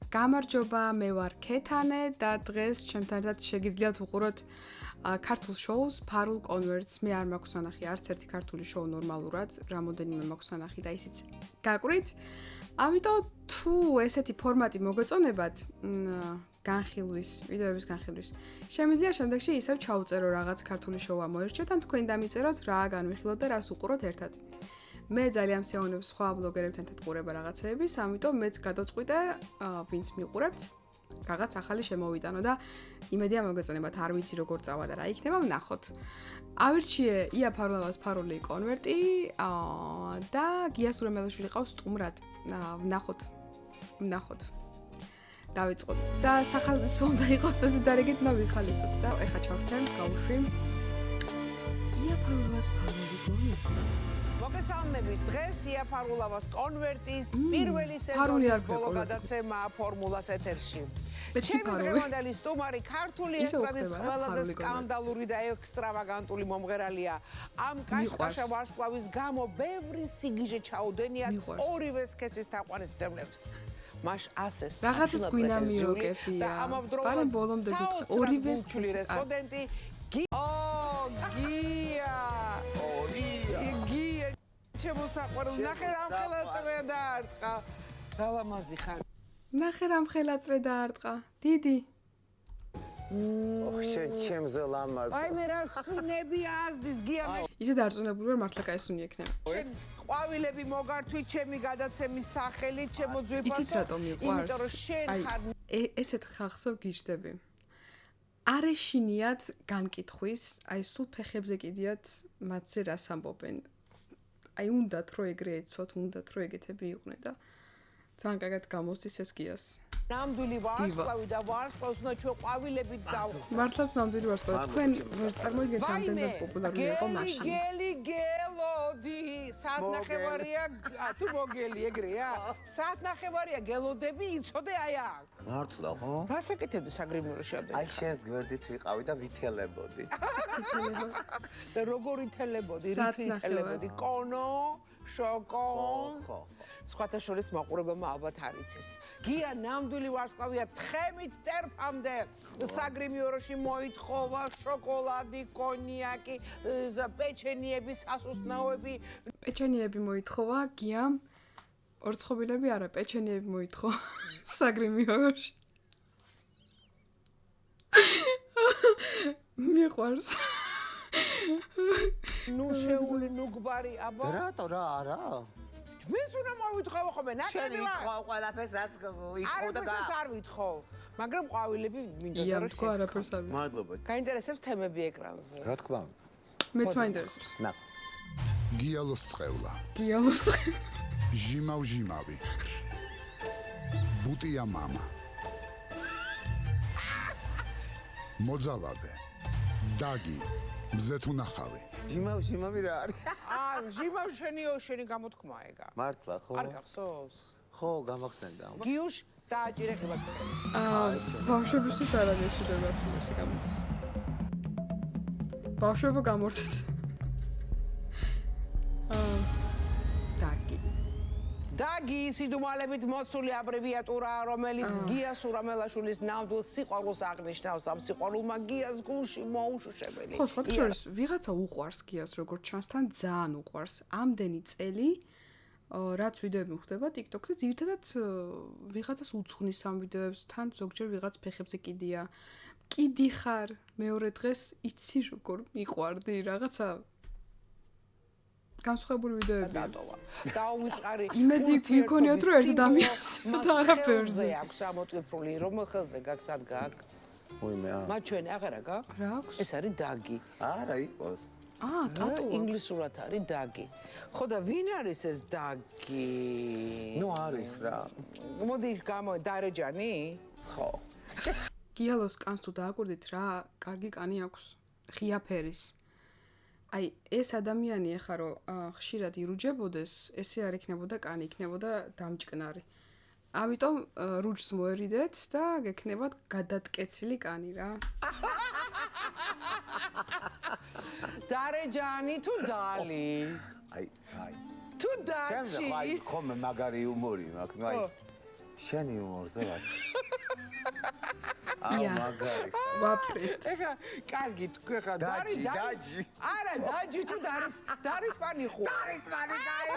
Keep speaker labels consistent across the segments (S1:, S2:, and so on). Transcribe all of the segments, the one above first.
S1: გამარჯობა, მე ვარ ქეთანე და დღეს ჩემთან ერთად შეგიძლიათ უყუროთ ქართულ შოუს ფარულ კონვერტს. მე არ მაქვს ნახი არც ერთი ქართული შოუ ნორმალურად, რამოდენიმე მაქვს ნახი და ისიც გაკვირით. ამიტომ თუ ესეთი ფორმატი მოგეწონებათ, განხილვის, ვიდეოების განხილვის, შემიძლია შემდეგში ისევ ჩაუწერო რაღაც ქართული შოუ ამოერჩიოთ, ან თქვენ დამიწეროთ რა განვიხილოთ და რას უყუროთ ერთად. მე ძალიან მსეონებს სხვა ბლოგერებთან ერთად ყურება რაღაცეების, ამიტომ მეც გადავწყვიტე, ვინც მიყურებთ, რაღაც ახალი შემოვიტანო და იმედია მოგეწონებათ, არ ვიცი როგორ წავა და რა იქნება, ვნახოთ. ავირჩიე ია ფარულავას ფარული კონვერტი და გია სურამელაშვილი ყავს სტუმრად. ვნახოთ. დავიწყოთ. სახალხო უნდა იყოს ეს დარეგით და ვიხალისოთ და ეხა ჩავხდენ, გავუშვი. ია ფარულავას ფარული კონვერტი.
S2: მოგესალმებით, დღეს ია ფარულავას კონვერტის პირველი სეზონის ბოლო გადაცემა ფორმულას ეთერში. ჩემი დღევანდელი სტუმარი ქართული ესტრადის ყველაზე სკანდალური და ექსტრავაგანტული მომღერალია. ამ კაშკაშა ვარსკვლავის გამო ბევრი სიგიჟე ჩაუდენიათ ორივე სქესის თაყვანისმცემლებს. მაშ ასეს
S1: რაღაცას გვინა მიოკეფია.
S2: და ამავდროულად
S1: ბალენ ბოლომდე გითხრა ორივე სქესის
S2: რესპონდენტი შემოსაყვარული ნახე რამ ხელაწრე დაარტყა გალამაზი ხარ
S1: ნახე რამ ხელაწრე დაარტყა დიდი
S3: ჩემზე ლამაზ
S2: აი მე რა სუნები აზდის გია მე
S1: ისე დარწმუნებული ვარ მართლა კაისუნი ექნება
S2: ყვავილები მოგართვით ჩემი გადაცემის სახელით ჩემო ძვირფასო
S1: იცით რატომ მიყვარს
S2: იმიტომ რომ შენ ხარ
S1: ესეთ ხალხსო გიждები არ ეშინიათ განკითხვის აი სულ ფეხებზე კიდიათ მათზე რას ამბობენ აი უნდათ რომ ეგრე ეცვათ, უნდათ რომ ეგეთები იყვნენ და ძალიან კარგად გამოსდის ეს გიას.
S2: ნამდვილი ვარსკვლავი და ვარსკვლავს უნდა ჩვენ ყვავილებით დავხო.
S1: მართლაც ნამდვილი ვარსკვლავი. თქვენ ვერ წარმოიდგენთ რამდენად პოპულარული იყო მაშინ.
S2: გელოდი, საათნახევარია, თუ მოგელი ეგრეა? საათნახევარია გელოდები, იცოდე აი აქ.
S3: მართლა ხო?
S2: რას აკეთებდი საგრიმნოში ამდენ?
S3: აი შენ გვერდით ვიყავი და ვითელებოდი.
S2: და როგორი თელებოდი, რითი თელებოდი? კონო, შოკო.
S3: ხო.
S2: სხვათა შორის მაყურებელმა ალბათ არ იცის. გია ნამდვილი ვარსკვლავია თხემით ტერფამდე საგრიმიოროში მოითხოვა შოკოლადი, კონიაკი, პეჩენიები, სასუსტნაოები.
S1: პეჩენიები მოითხოვა გიამ. ორცხობილები არა, პეჩენიები მოითხოვა საგრიმიოროში. მიყვარს.
S2: ნუ შეული, ნუ გვარი, აბა.
S3: რატო რა არა?
S2: მეც უნდა მოვითხოვო ხოლმე, ნაკები ვარ.
S3: ვითხოვ ყველაფერს რაც ვითხოვ და
S2: არაფერს არ ვითხოვ. მაგრამ ყვავილები მინდა
S1: ია,
S2: რომ
S1: თქო არაფერს არ ვითხოვ.
S3: მადლობა.
S2: გაინტერესებს თემები ეკრანზე.
S3: რა თქმა უნდა.
S1: მეც მაინტერესებს.
S3: ნა.
S4: გიალოს წყევლა.
S1: გიალოს.
S4: ჟიმავ-ჟიმავი. ბუტია მამა. მოძალადე. დაგი. მზეთუნახავი.
S3: ჟიმავ-ჟიმავი რა არის?
S2: ჟიმავ შენი გამოთქმა ეგა.
S3: მართლა ხო?
S2: არ გახსოვს?
S3: ხო, გამახსენდა.
S2: გიუშ დააჭირე ხილაკსკები.
S1: ბავშვებისთვის არ არის უდევათ ესე გამოდის. ბავშვებო გამორთეთ.
S2: დაგი სიდუმალებით მოცული აბრევიატურა, რომელიც გია სურამელაშვილის ნამდვილ სიყვარულს აღნიშნავს. ამ სიყვარულმა გიას გულში მოუშუშებელი.
S1: ხო, სხვათა შორის ვიღაცა უყვარს გიას, როგორც ჩანს, თან ძალიან უყვარს. ამდენი წელი რაც ვიდეოები ხდება TikTok-ზე, ძირითადად ვიღაცას უცხნის ამ ვიდეოებს, თან ზოგჯერ ვიღაც ფეხებზე კიდია. კიდი ხარ, მეორე დღეს იცი როგორ მიყვარდი რაღაცა განსხვავებული ვიდეოები.
S2: დატოვა. დაუვიწყარი.
S1: იმედი გიქონიათ რომ ერთ ადამიანს და არაფერზე.
S2: აქვს ამოტვიფრული, რომელ ხელზე გაქვს ადგაკ?
S3: უიმე ა.
S2: მათ ჩვენ აღარა გა?
S1: რა აქვს?
S2: ეს არის დაგი.
S3: არა იყოს.
S1: ტატუ.
S2: ინგლისურად არის დაგი. ხო და ვინ არის ეს დაგი?
S3: ნუ არის რა.
S2: მოდი დარეჯანი?
S3: ხო.
S1: გიალოს კანს თუ დააკვირდით რა, კარგი კანი აქვს. ღია ფერის. აი ეს ადამიანი ახლა რომ ხშირად ირუჯებოდეს, ესე არ იქნებოდა კანი, იქნებოდა დამჭკნარი. ამიტომ რუჯს მოერიდეთ და გექნებათ გადატკეცილი კანი რა.
S2: დარეჯანი თუ დალი?
S3: აი.
S2: თუ დაჩი?
S3: ჩემზე ხომ მაგარი იუმორი მაქვს, ნუ აი. შენი იუმორზე ვარ.
S1: ია.
S3: მაგარი.
S1: ვაფრით.
S2: ეხა კარგი თქვი ხა
S3: დაჯი.
S2: არა დაჯი თუ დარისპანი ხო დარისპანი კაი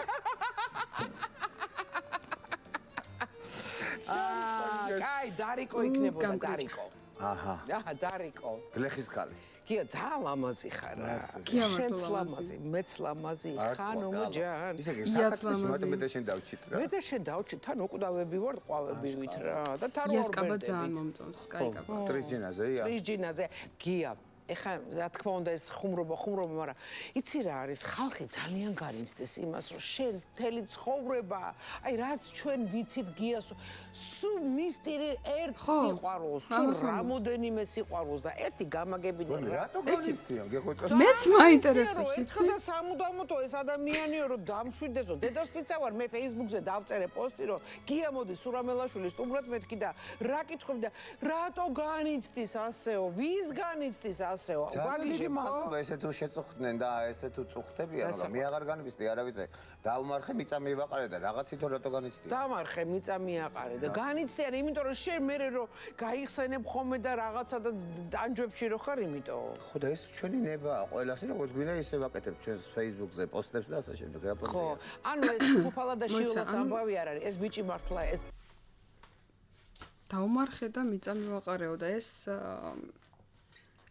S2: კაი დარიკო იქნებოდა დარიკო
S3: აჰა.
S2: დარიკო
S3: გლეხის ხალი.
S2: კია ძალიან ლამაზი ხარ რა
S1: კია
S2: შენც
S1: მართლა
S2: ლამაზი მეც ლამაზი ხანო მოჯან
S3: ისე კი
S1: იაც
S3: საქართველოს
S1: ლამაზი.
S3: მე და შენ დავჭით რა.
S2: მე და შენ დავჭი თან უკვდავები ვარ ყვავებივით რა და თან
S1: იას კაბა ძალიან მომწონს, კაი კაბა.
S3: ტრიჯინაზეია.
S2: პრიჯინაზე გია ეხა რა თქმა უნდა ეს ხუმრობა, მაგრამ იცი რა არის ხალხი ძალიან გარინცდეს იმას რომ შენ მთელი ცხოვრება აი რაც ჩვენ ვიცით გიას სულ მისტირი ერთ სიყვარულს თუ რამოდენიმე სიყვარულს და ერთი გამაგებინე
S3: რატო განიცდიან გეხოჭა?
S1: მეც მაინტერესებს, იცი?
S2: ეხლა სამუდამოდ ეს ადამიანიო რომ დამშვიდესო დედასპიცა ვარ მე Facebook-ზე დავწერე პოსტი რომ გია მოდი სურამელაშვილი სტუმრად მეთქი და რა კითხები და რატო განიცდის ასეო ვის განიცდის ასეო
S3: ვაგლიჟი მადლობა ესე თუ შეწუხდნენ და ესე თუ წუხდებიან მაგრამ მე აღარ განვიცდი არავისე დაუმარხე მიწა მივაყარე და რაღაცითო რატო განიცდი
S2: დამარხე მიწა მიაყარე და განიცდიან იმიტომ რომ შენ მე რო გაიხსენებ ხოლმე და რაღაცა და ტანჯვებში რო ხარ იმიტომ
S3: ხო და ეს ჩვენი ნებაა ყველასი როგორც გვინდა ისე ვაკეთებ ჩვენს Facebook-ზე პოსტებს და ასე შემდეგ რა
S2: ხო ანუ ეს ფუფალა და შიულას ამბავი არ არის ეს ბიჭი მართლა ეს
S1: დაუმარხე და მიწა მივაყარეო და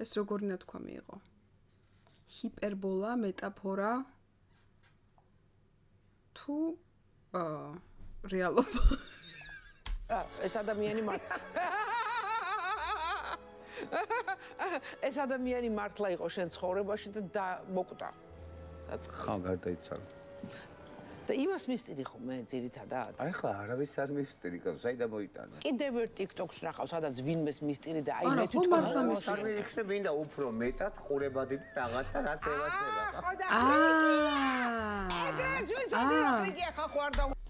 S1: ეს როგორ ნათქვამი იყო? ჰიპერბოლა, მეტაფორა თუ რეალობა?
S2: ეს ადამიანი ეს ადამიანი მართლა იყო შენ ცხოვრებაში და მოკვდა.
S3: ხა გარდაიცვალა.
S2: და იმას მისტირი ხომ მე ძირითადად.
S3: აი ხა არავის არ მისტირი კაცო, საიდან მოიტანა?
S2: კიდევ ერთ TikTok-ს ნახავ, სადაც ვინმეს მისტირი და აი
S1: არა,
S2: მე
S1: ხო, მართლა მისტირი.
S3: არ მიიქნებ მინდა უფრო მეტად ყურებადი რაღაცა რაც ევასება.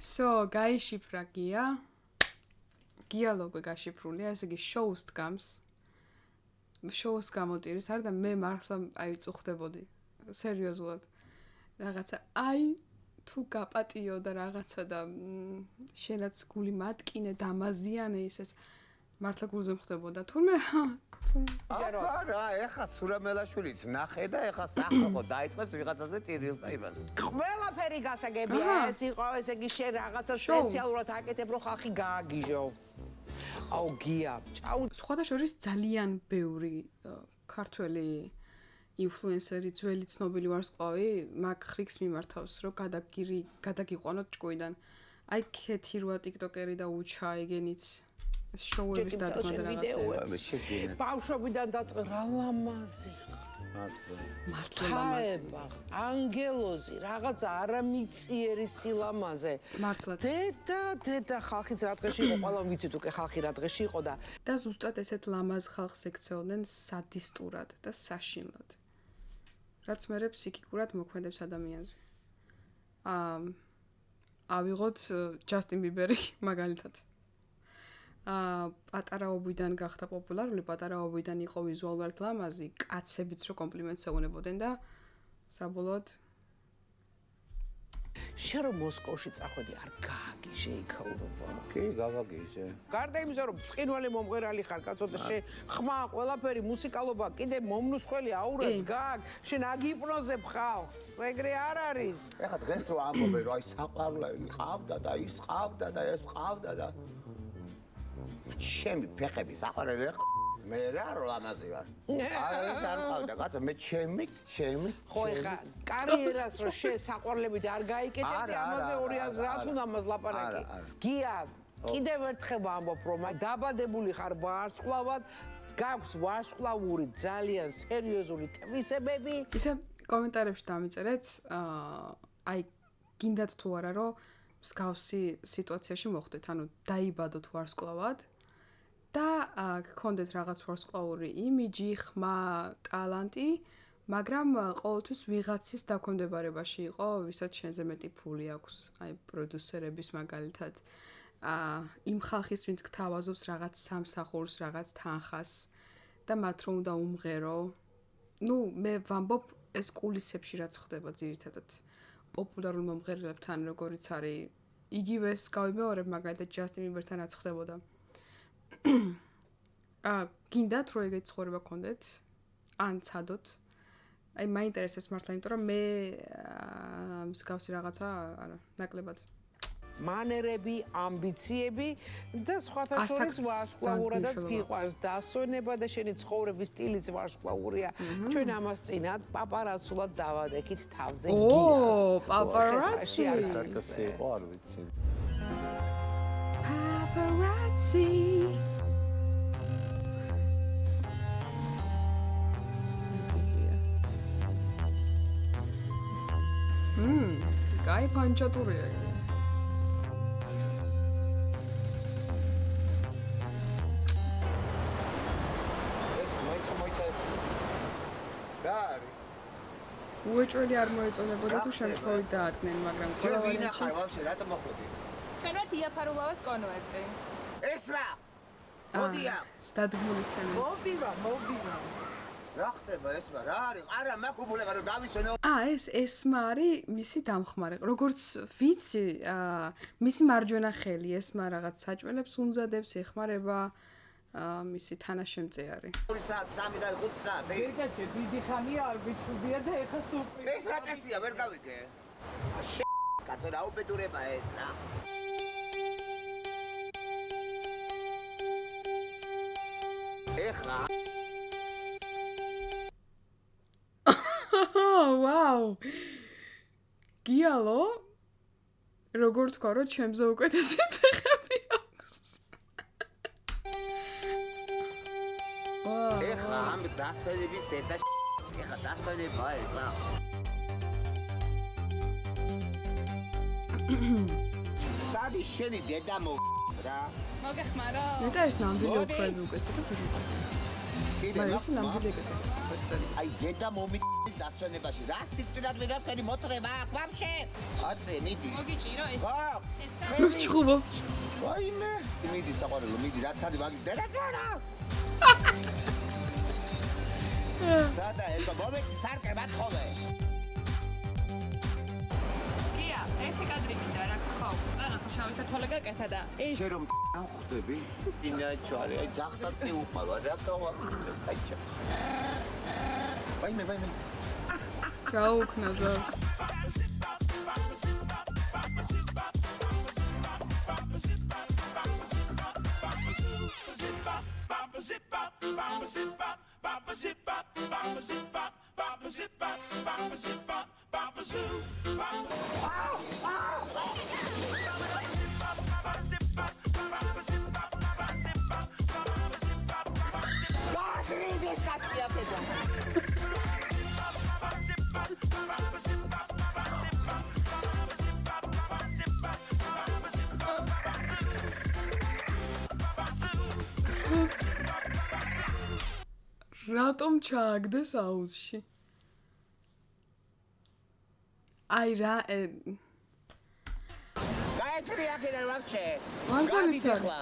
S1: So, გაიშიფრა გია. გია ლოგო გაშიფრულია, ესე იგი შოუს დგამს. შოუს გამოტირის არ და მე მართლა აი წუხდებოდი. სერიოზულად. რაღაცა აი თუ გაპატიო და რაღაცა და შენაც გული მატკინე დამაზიანე ისეს მართლა გულზე მხდებოდა. თურმე
S3: არა, ეხა სურამელაშვილიც ნახე და ეხა სახალხო დაიწყებს ვიღაცაზე ტირილს და იმას.
S2: ყველაფერი გასაგებია ეს იყო, ესე იგი შენ რაღაცა სპეციალურად აკეთებ რომ ხალხი გააგიჟო. აუ გია, ჭაუ.
S1: სხვადასხვა ძალიან ბევრი ქართველი ინფლუენსერი ძველი ცნობილი ვარსკვლავი მაგ ხრიქს მიმართავს რომ გადაგიყვანოთ ჭკუიდან. აი ქეთი როა ტიკტოკერი და უჩა ეგენიც ეს შოუების დადგმა და რაღაცა.
S2: ბავშვობიდან დაწყე რა ლამაზი.
S1: მართლა ლამაზი.
S2: ანგელოზი, რაღაცა არამიწიერი სილამაზე.
S1: მართლაც.
S2: დედა ხალხიც რა დღეში იყო, ყველამ ვიცით უკვე ხალხი რა დღეში იყო
S1: და ზუსტად ესეთ ლამაზ ხალხს ექცეოდნენ სადისტურად და საშინლად. რაც მერე ფსიქიკურად მოქმედებს ადამიანზე. ავიღოთ ჯასტინ ბიბერი მაგალითად. პატარაობიდან გახდა პოპულარული, პატარაობიდან იყო ვიზუალურად ლამაზი, კაცებიც რო კომპლიმენტს ეუნებოდნენ და საბოლოოდ
S2: შენ რომ მოსკოვში წახვედი არ გააგიჟე იქაურობა.
S3: კი, გავაგიჟე.
S2: გარდა იმისა რომ წყინვალე მომღერალი ხარ კაცო და შენ ხმა ყველაფერი მუსიკალობა კიდე მომნუსხველი აურაც გააგ შენ აგიპნოზებ ხალხს ეგრე არ არის
S3: ეხლა დღეს რო ამბობენ რომ აი საყვარლები ყავდა და ის ყავდა და ეს ყავდა და ჩემი ფეხები საყვარელი მე რა რო ლამაზი ვარ არის არ ყავდა კაცო მე ჩემი
S2: ხო ეხლა კარიერას რო შენ საყვარლებით არ გაიკეთებდი ამაზე 200 რა თუნდა ამას ლაპარაკი გია კიდევ ერთხელ ამბობ რომ დაბადებული ხარ ვარსკვლავად გაქვს ვარსკვლავური ძალიან სერიოზული თვისებები
S1: ისე კომენტარებში დამიწერეთ აი გინდათ თუ არა რომ მსგავსი სიტუაციაში მოხვდეთ ანუ დაიბადოთ ვარსკვლავად და გქონდეთ რაღაც ვარსკვლავური იმიჯი, ხმა, ტალანტი, მაგრამ ყოველთვის ვიღაცის დაქვემდებარებაში იყო, ვისაც შენზე მეტი ფული აქვს, აი პროდიუსერების მაგალითად, იმ ხალხის, ვინც გთავაზობს რაღაც სამსახურს, რაღაც თანხას და მათ რომ უნდა უმღერო. ნუ მე ვამბობ ეს კულისებში რაც ხდება ძირითადად. პოპულარულ მომღერლებთან, როგორიც არის იგივეს გავიმეორებ მაგალითად ჯასტინ ბიბერთან რაც ხდებოდა. გინდათ რომ ეგეთი ცხოვრება გქონდეთ? ან ცადოთ? აი მაინტერესებს მართლა, იმიტომ რომ მე მსგავსი რაღაცა არა, ნაკლებად.
S2: მანერები, ამბიციები და სხვათა შორის ვარსკვლავურადაც გიყვარს დასვენება და შენი ცხოვრების სტილიც ვარსკვლავურია. ჩვენ ამას წინათ პაპარაცულად დავადექით თავზე გიას.
S1: პაპარაცი
S3: არის რაღაცა იყო, არ ვიცი.
S1: Paparazzi. Კაი პანჩატურია. უეჭველი არ მოეწონებოდა თუ შემთხვევით დაადგნენ, მაგრამ ყველა ვარიანტი.
S3: ხარ ვაფშე, რატომ მოხვედი?
S5: ჩვენ ვართ იაფარულავას კონვერტი.
S3: ეს რა? მოდია.
S1: სტადგმული სცენა.
S2: მოვდივა.
S3: რა ხდება ეს რა არის? არა, მაგ უბულება რომ დავისვენო.
S1: ეს ესმა არის მისი დამხმარე. როგორც ვიცი, მისი მარჯვენა ხელი ესმა რაღაც საჭმელებს უმზადებს, ეხმარება მისი თანაშემწე არის.
S3: 2 საათი, 3 საათი, 5 საათი.
S2: ერთაში დიდი ხანია არ გიჩხუბია და ეხა სუპი.
S3: ეს რა წესია, ვერ გავიგე. კაცო რა უბედურება ეს რა. ეხლა
S1: ვაუ. გიალო? როგორ თქვა რომ ჩემზე უკეთესი ფეხები აქვს.
S3: ეხლა ამ დასვენების დედა ეხლა დასვენება ესა. სადი შენი დედა რა?
S5: მოგეხმარო?
S1: ნეტა ეს ნამდვილი უფრები უკეთეთ და ბიჭო.
S3: კიდე
S1: ეს ნამდვილი ეკეთეთ. ზუსტად.
S3: აი დედა მომი დასვენებაში რა სიკვდილად ვიღებენი მოთრება აქ ვაფშე? აწე მიდი.
S5: მოგიჭირო ეს.
S1: ჩხუბობს.
S3: ვაიმე. მიდი საყვარელო, მიდი რაც არის მაგის დედა ძანა. სადა ელტო მომეცი სარკე მათხოვე.
S5: გია, ერთი კადრი მინდა რა ხო? ანა შავი სათვალე გაკეთა და ეს
S3: შე რომ ხვდები? ინაჩვარი, აი ძახსაც კი უყავა რა გავაკეთე, კაიჩა. ვაიმე.
S1: გაუქნა ზავს. რატომ ჩააგდეს აუზში? აი რა
S3: გაეთრი აქედან ვაფშე.
S1: მაგალითად
S3: ახლა.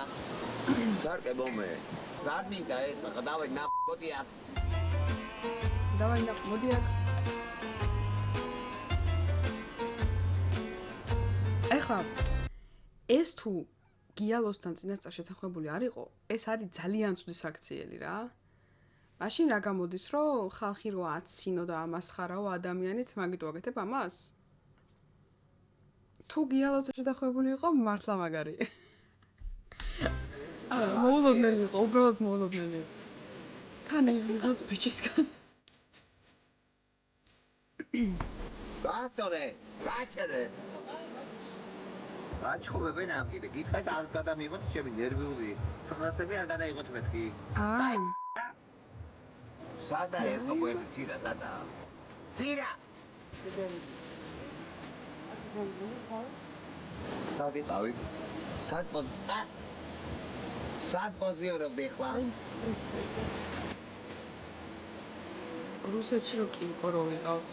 S3: სარკე მომე. სარმინდა ეს ახლა დავაი ნაყოდი აქ.
S1: მოდი აქ. ეხლა ეს თუ გიალოსთან წინასწარ შეთანხმებული არ იყო, ეს არის ძალიან ცუდი საქციელი რა. მაშინ რა გამოდის, რომ ხალხი რო აცინო და ამასხარაო ადამიანით, მაგით უაკეთებ ამას? თუ გიალოსთან შეთანხმებული იყო, მართლა მაგარი. მოულოდნელი იყო, უბრალოდ მოულოდნელი. თან ვიღაც ბიჭისგან.
S3: გასწორე, რაჭერე. აჩხობებენ ამ კიდე, გითხეთ არ გადამიღოთ ჩემი ნერვიული. სახლასები არ გადაიღოთ მეთქი. სადა ეს მოგვერდი ცირა, სადა. ცირა. სადი ყავი. სად პოზიორობდი ხლა?
S1: რუსეთში რო კი იყო რო ვიყავთ.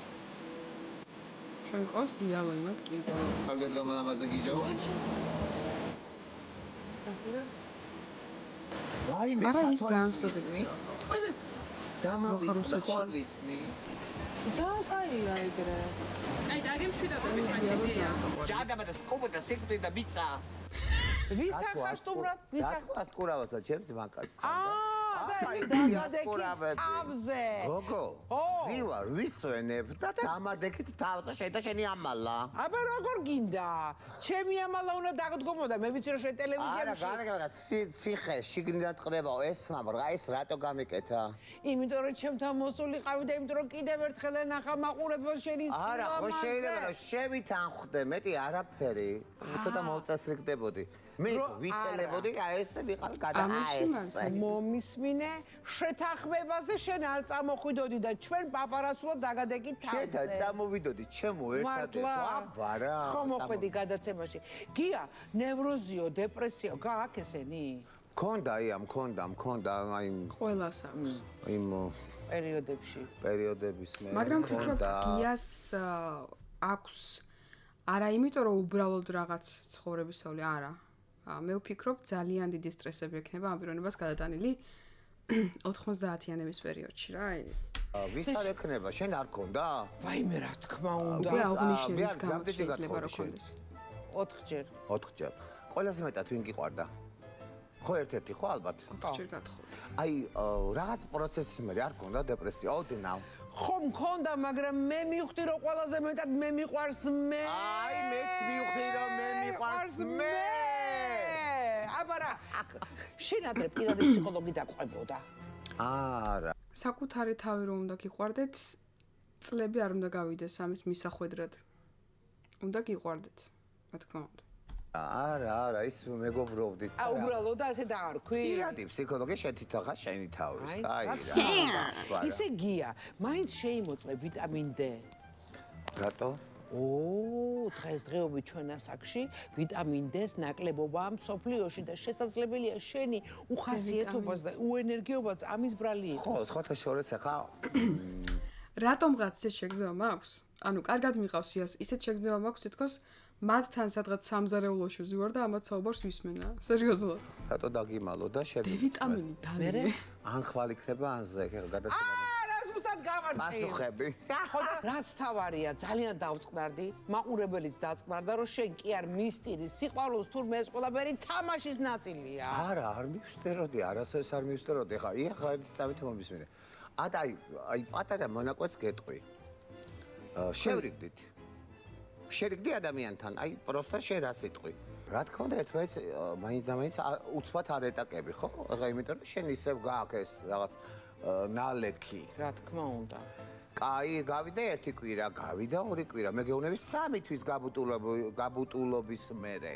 S1: ჩვენ ყავს გიალო იმათ კი იყო.
S3: აგერ გამამაზე გიჯავა?
S1: არა ის ძალიან სწორია.
S3: დამავიწყდა ხვალ ვიცნი.
S2: ძალიან კაია ეგრე.
S5: აი დაგემშვიდობებით მაშინ.
S3: ჯადაბა და სკუბო და სიკვდილი და ბიცა.
S2: ვისთან ხარ სტუმრად? ვისთან?
S3: ასკურავას და ჩემს მანკაც.
S2: დამადეკით თავზე.
S3: გოგო, ზივა, ვისვენებ და დამადეკით თავზე შედა შენი ამალა.
S2: აბა როგორ გინდა? ჩემი ამალა უნდა დაგდგომოდა, მე ვიცი რომ შენ
S3: არა,
S2: ტელევიზიაში.
S3: განაგა ციხე შიგნიდან ტყრებაო, ეს მაბრა, ეს რატო გამიკეთა?
S2: იმიტომ რომ ჩემთან მოსულიყავი და იმიტომ რომ კიდევ ერთხელ ენახა მაყურებელ შენი სილამაზე.
S3: არა, ხო შეიძლება რომ შევით ანხვდე, მეტი არაფერი. ცოტა მოვწესრიგდებოდი. მე ვიტელებოდი, ესე ვიყავი გადააესე.
S2: მომისმინე, შეთანხმებაზე შენ არ წამოხვიდოდი და ჩვენ პაპარაცულად დაგადეკით თავზე.
S3: შედა წამოვიდოდი, ჩემო ერთად აბარა.
S2: ხო მოხვედი გადაცემაში. გია, ნევროზიო, დეპრესიო, გააქვს ესენი?
S3: მქონდა, მქონდა, აი
S1: ყველას აქვს.
S3: იმ პერიოდების მე.
S1: მაგრამ ვფიქრობ, გიას აქვს არა იმიტომ რომ უბრალოდ რაღაც ცხოვრებისეული, არა. მე ვფიქრობ ძალიან დიდი სტრესები ექნება ამ პიროვნებას გადატანილი 90-იანების პერიოდში რა.
S3: ვის არ ექნება? შენ არ გქონდა?
S2: ვაიმე რა თქმა უნდა.
S1: უკვე აღნიშნების გამო შეიძლება რა გქონდეს.
S2: 4ჯერ.
S3: 4ჯერ. ყველაზე მეტად ვინ გიყვარდა? ხო ერთ-ერთი ხო ალბათ?
S1: 4ჯერ გათხოვდა.
S3: აი რაღაც პროცესის მე არ გქონდა დეპრესია, ოდნავ.
S2: ხო მქონდა, მაგრამ მე მივხვდი რომ ყველაზე მეტად მე მიყვარს მე.
S3: აი მეც მივხვდი რომ მე მიყვარს მე.
S2: აბარა, შენ ადრე პირადი ფსიქოლოგი დაყვებოდა.
S3: არა.
S1: საკუთარი თავი რომ უნდა გიყვარდეთ, წლები არ უნდა გავიდეს ამის მისახვედრად. უნდა გიყვარდეთ, რა თქმა უნდა.
S3: არა, ის მეგობრობდით.
S2: უბრალოდ ასე დაარქვი.
S3: პირადი ფსიქოლოგი შეთითახა შენი თავის, აი რა.
S2: ისე გია, მაინც შეიმოწმე ვიტამინ D.
S3: რატო?
S2: დღესდღეობით ჩვენ ასაკში ვიტამინ D-ს ნაკლებობაა მსოფლიოში და შესაძლებელია შენი უხასიათობაც და უენერგიობაც ამის ბრალი იყოს.
S3: ხო, სხვათა შორის ახლა
S1: რატომღაც ეს შეგრძნება მაქვს? ანუ კარგად მიყავს ისეთ შეგრძნება მაქვს, თითქოს მათთან სადღაც სამზარეულოში ვზივარ და ამათ საუბარს ვისმენა. სერიოზულად.
S3: რატო დაგიმალო და შევი.
S1: ვიტამინი დანე.
S3: ან ხვალ იქნება ან ზე, ეხლა გადაცემა.
S2: ზუსტად გავარდი.
S3: მასუხები.
S2: ხო და რაც თავარია, ძალიან დავწყნარდი, მაყურებელიც დაწყნარდა, რომ შენ კი არ მისტირის სიყვარულს თურმე ეს ყველაფერი თამაშის ნაწილია.
S3: არა, არ მივსტეროდი, არასოდეს არ მივსტეროდი. ეხლა ერთი წამით მომისმინე. აი პატარა მონაკვეთს გეტყვი. შევრიგდით. შერიგდი ადამიანთან, აი პროსტა შენ რა სიტყვი. რა თქმა უნდა, ერთმანეთს მაინც და მაინც უცბად არ ეტაკები, ხო? ეხლა იმიტომ რომ შენ ისევ გააქვს ეს რაღაც ნალექი.
S2: რა თქმა უნდა.
S3: კაი, გავიდა ერთი კვირა, გავიდა ორი კვირა. მე გეუბნები 3 თვის გაბუტულობის მერე.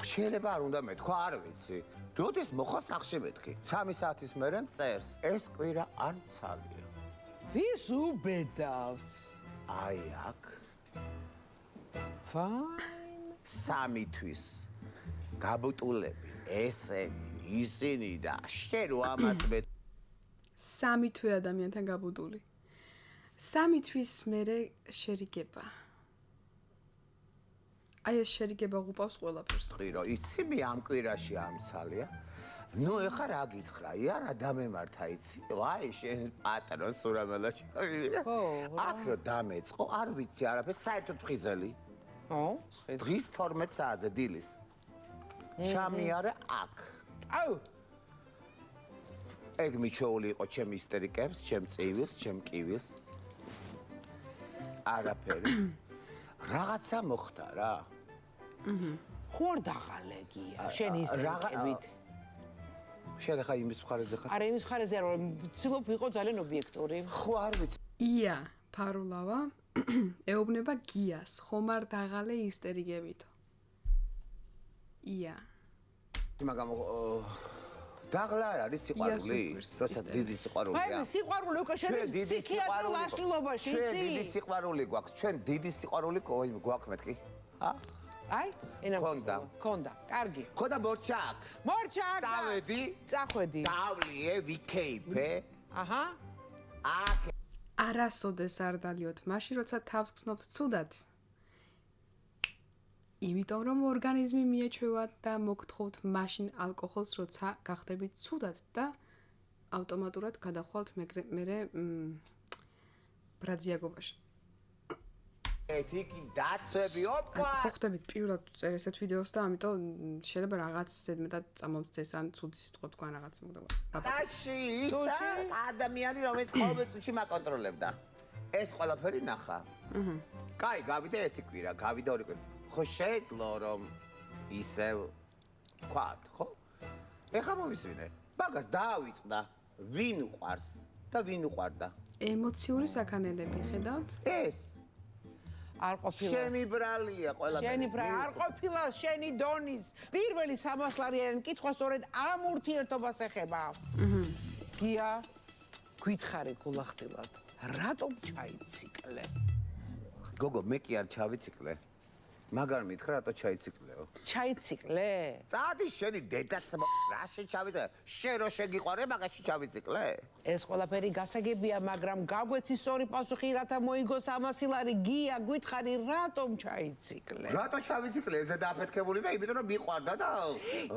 S3: შეიძლება არ უნდა მეთქვა, არ ვიცი. როდის მოხდა სახში მეთქი? 3 საათის მერე მწერს. ეს კვირა არ მცალია.
S2: ვის უბედავს?
S3: აი აქ.
S2: ფაინ.
S3: 3 თვის გაბუტულები, ისინი და შენ რო ამას მე
S1: 3 თვე ადამიანთან გაბუდული. 3 თვის მერე შერიგება. აი ეს შერიგება უყავს ყველაფერს.
S3: ყვირო, იცი მე ამ კვირაში ამცალია. ნუ ეხა რა გითხრა, არა დამემართა იცი. ვაი, შენ პატრონ სურამელაში. აქ რო დამეწყო, არ ვიცი არაფერს, საერთოდ ფხიზელი. დღის 12 საათზე დილის. ჩამიარე აქ.
S2: აუ.
S3: ეგ მიჩოული იყო ჩემ ისტერიკებს, ჩემ წივილს, ჩემ კივილს. არაფერი. რაღაცა მოხდა რა.
S2: ხوار დაღალეგია, შენ ისტერიკებით.
S3: შენ ახლა იმის მხარეზე ხარ?
S2: არა, იმის მხარეზე რომ ცდილობ ვიყო ძალიან ობიექტური.
S3: ხო, არ ვიცი.
S1: ია ფარულავა ეუბნება გიას, ხომ არ დაღალე ისტერიგებითო. ია.
S3: მაგრამ დაღლა არ არის სიყვარული? როცა დიდი სიყვარულია.
S2: აი, სიყვარული უკვე შედის ფსიქიატრულ აშლილობაში, იცი?
S3: ჩვენ დიდი სიყვარული გვაქვს, ჩვენ დიდი სიყვარული გვაქვს მეთქი.
S2: აი, ენა
S3: კონდა.
S2: კარგი.
S3: ხოდა მორჩაკ. წავედი.
S2: წახვედი.
S3: დავლიე, ვიქეიფე.
S2: აჰა.
S3: აქ
S1: არასოდეს არ დალიოთ, მაშინ როცა თავს გსნობთ ცუდად. იმიტომ რომ ორგანიზმი მიეჩვევათ და მოგთხოვთ მაშინ ალკოჰოლს, როცა გახდებით ცუდად და ავტომატურად გადახვალთ მე ბრაძიაგობაში.
S3: ეთიკი დაცვები ოპა.
S1: ხო ხდებით პირველად წერ ესეთ ვიდეოს და ამიტომ შეიძლება რაღაც ზედმეტად წამომწდეს ან ცუდი სიტყვა თქვა რაღაც მოგდა.
S3: დაში ისა ადამიანი რომელიც ყოველ წუთში მაკონტროლებდა. ეს ყველაფერი ნახა. კაი, გავიდა ერთი კვირა, გავიდა ორი კვირა. ხო შეეძლო რომ ისევ ვქვათ, ხო? ეხლა მომისმინე. მაგას დაავიწყდა. ვინ უყვარს და ვინ უყვარდა?
S1: ემოციური საქანელები ხედავთ?
S3: ეს
S2: არ ყოფილა.
S3: შენი ბრალია ყველაფერი.
S2: შენი ბრალი არ ყოფილა შენი დონის. პირველი 300 ლარიანი კითხვა სწორედ ამ ურთიერთობას ეხება. გია, გითხარი გულახდილად. რატომ ჩაიციკლე?
S3: გოგო, მე კი არ ჩავიციკლე. მაგარ მითხრა რატო ჩაიციკლეო?
S2: ჩაიციკლე?
S3: წადი შენი დედაც რაში ჩავიციკლე? შენ რო შეგიყვარე მაგაში ჩავიციკლე?
S2: ეს ყველაფერი გასაგებია, მაგრამ გაგვეცი სწორი პასუხი, რათა მოიგო 300 ლარი. გია, გითხარი რატომ ჩაიციკლე?
S3: რატო ჩავიციკლე? ეს დედა აფეთქებული და იმიტომ რომ მიყვარდა და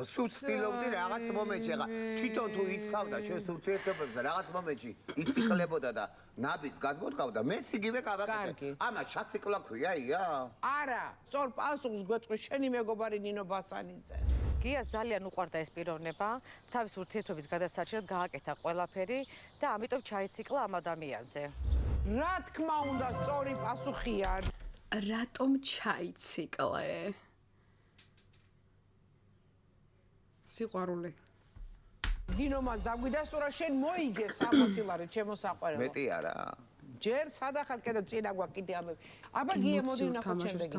S3: სულ ცდილობდი რაღაც მომენტში. ახლა თვითონ თუ იცავდა ჩვენს ურთიერთობებზე რაღაც მომენტში იციკლებოდა და ნაბიჯს გადმოდგავდა, მეც იგივე გავაკეთე. ამას ჩაციკლა ქვია, ია?
S2: არა, სწორ პასუხს გვეტყვი შენი მეგობარი ნინო ბასანიძე.
S6: გიას ძალიან უყვარდა ეს პიროვნება, თავის ურთიერთობის გადასარჩენად გააკეთა ყველაფერი და ამიტომ ჩაიციკლა ამ ადამიანზე.
S2: რა თქმა უნდა, სწორი პასუხია.
S1: რატომ ჩაიციკლე? სიყვარული.
S2: ნინომა დაგვიდასტურა შენ მოიგე 300 ლარი ჩემო საყვარელო.
S3: მეტი არა.
S2: ჯერ სადახარ კიდე წინა გვა კიდე ამე. აბა გიე მოდი ნახოთ შემდეგი.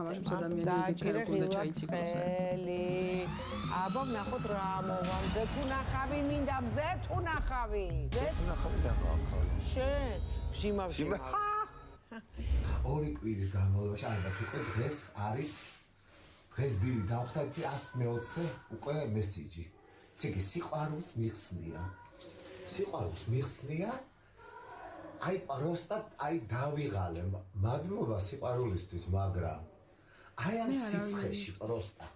S2: აბა ნახოთ რა მოვა მზე თუ ნახავი მინდა მზე თუ ნახავი. შენ ჟიმავ.
S7: ორი კვირის განმავლობაში ალბათ უკვე დღეს არის დღეს დილი დავხდა 120 უკვე მესიჯი. ციგი სიყვარულს მიხსნია. სიყვარულს მიხსნია. აი პროსტად აი დავიღალე. მადლობა სიყვარულისთვის, მაგრამ აი ამ სიცხეში პროსტა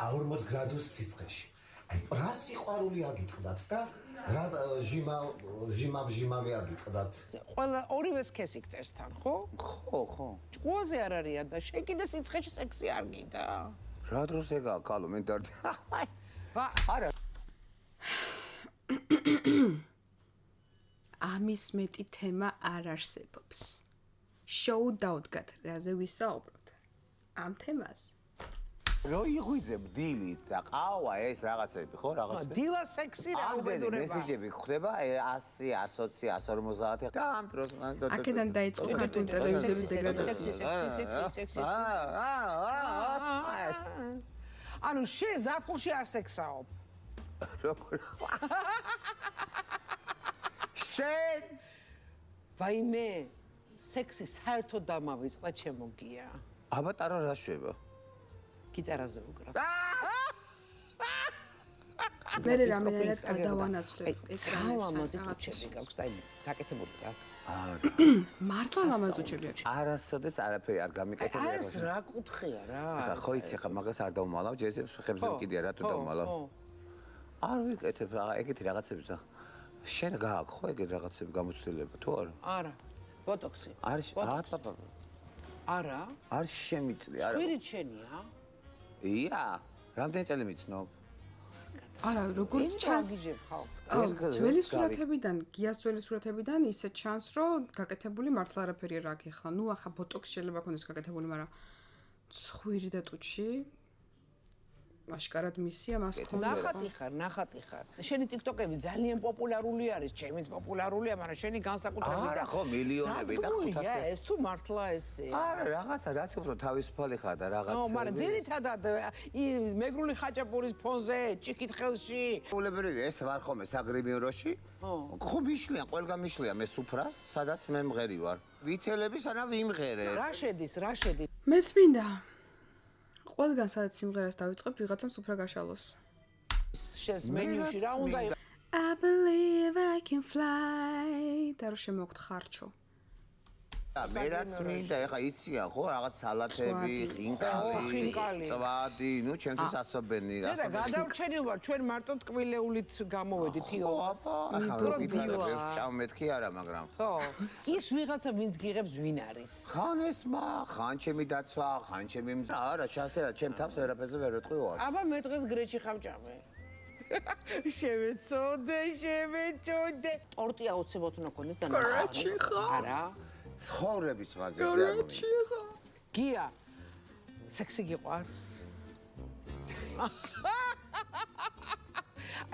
S7: 40 გრადუს სიცხეში. აი რა სიყვარული აგიტყდათ და რა ჟიმავი აგიტყდათ.
S2: ყველა ორივე სქესი გწერს თან, ხო?
S3: ხო.
S2: ჭუაზე არ არიან და შენ კიდე სიცხეში სექსი არ გინდა.
S3: რა დროს ეგა კალო მე დარდი. არა.
S1: ამის მეტი თემა არ არსებობს. შოუ დაუდგათ, რაზე ვისაუბროთ. ამ თემას.
S3: რო იღვიძებ დილით და ყავა ეს რაღაცები, ხო, რაღაცები.
S2: დილა სექსი რა
S3: ამდენი
S2: უბედურება.
S3: მესიჯები ხდება 100, 120, 150 და ამ დროს
S1: აქედან დაიწყო ქართული ტელევიზიის დეგრადაცია.
S2: ანუ შენ ზაფხულში არ სექსაობ.
S3: როგორ შენ
S2: ვაიმე სექსი საერთოდ დამავიწყდა ჩემო გია.
S3: აბატარო რა შვება?
S2: გიტარაზე ვუკრავ.
S1: მერე რამენად გადავანაცვლებ.
S2: ეს ლამაზი ტუჩები გაქვს და გაკეთებული გაქვს.
S1: მართლა ლამაზ ტუჩები აქვს.
S3: არასოდეს არაფერი არ გამიკეთებია.
S2: აი ეს რა კუთხეა რა.
S3: ხა ხო იცი ხა მაგას არ დავმალავ, ჯერჯერობით ხებზე მკიდია რატო დავმალავ? არ ვიკეთებ ეგეთი რაღაცები და შენ გააქვს ხო ეგეთი რაღაცები გამოცდილება თუ არა?
S2: არა. ბოტოქსი.
S3: არის აბა.
S2: არა.
S3: არ შემიწლი არა.
S2: სვირით შენია?
S3: ია, რამდენი წელი მიცნობ?
S1: არა, როგორც ჩანს, ძველი სურათებიდან, გიას ძველი სურათებიდან ისე ჩანს, რომ გაკეთებული მართლა არაფერი არ აქვს ახლა. ნუ ახლა ბოტოქსი შეიძლება ქონდეს გაკეთებული, მაგრამ ცხვირი და ტუჩი აშკარად მისია მას ხონდა.
S2: ნახატი ხარ. შენი TikTok-ები ძალიან პოპულარული არის, ჩემიც პოპულარულია, მაგრამ შენი განსაკუთრებით
S3: არა, ხო, მილიონები და 500.
S2: ეს თუ მართლა ესეა.
S3: არა, რაღაცა რაც უფრო თავისუფალი ხარ და რაღაცა.
S2: ნო, მაგრამ ძირითადად მეგრული ხაჭაპურის ფონზე, ჭიქით-ხელში.
S3: ულებრივი ეს ვარ ხოლმე საგრიმიოროში. ხო, მიშლიან, ყველგან მიშლიან მე სუფრას, სადაც მე მღერი ვარ. ვითელები სანამ ვიმღერე.
S2: რა შედის?
S1: მეც მინდა ყველგან სადაც სიმღერას დავიწყებ, ვიღაცამ სუფრა გაშალოს.
S2: შენს მენიუში რა უნდა იყოს?
S1: I believe I can fly. და რო შემოგთ ხარჩო.
S3: მე რაც მინდა, ეხა იციან ხო, რაღაც სალათები, ხინკალი, წვადი, ნუ ჩემთვის ასობენი.
S2: და გადავრჩენილ ვარ, ჩვენ მარტო ტკბილეულით გამოვედით იოას.
S3: ჭამ მეთქი არა, მაგრამ.
S2: ხო. ის ვიღაცა ვინც გიღებს ვინ არის?
S3: ხან ესმა, ხან ჩემი დაცვა, ხან ჩემი მძა, არა, შასერა, ჩემ თავს ვერაფერზე ვერ ვეთქვი ვარ.
S2: აბა მე დღეს გრეჩი ხავჭამე. შევეცოდე. ტორტი აუცილებლად უნდა ქონდეს და
S1: გრეჩი ხა.
S2: არა.
S3: ცხოვრების მაზეზე ამოვიდა.
S2: გია, სექსი გიყვარს?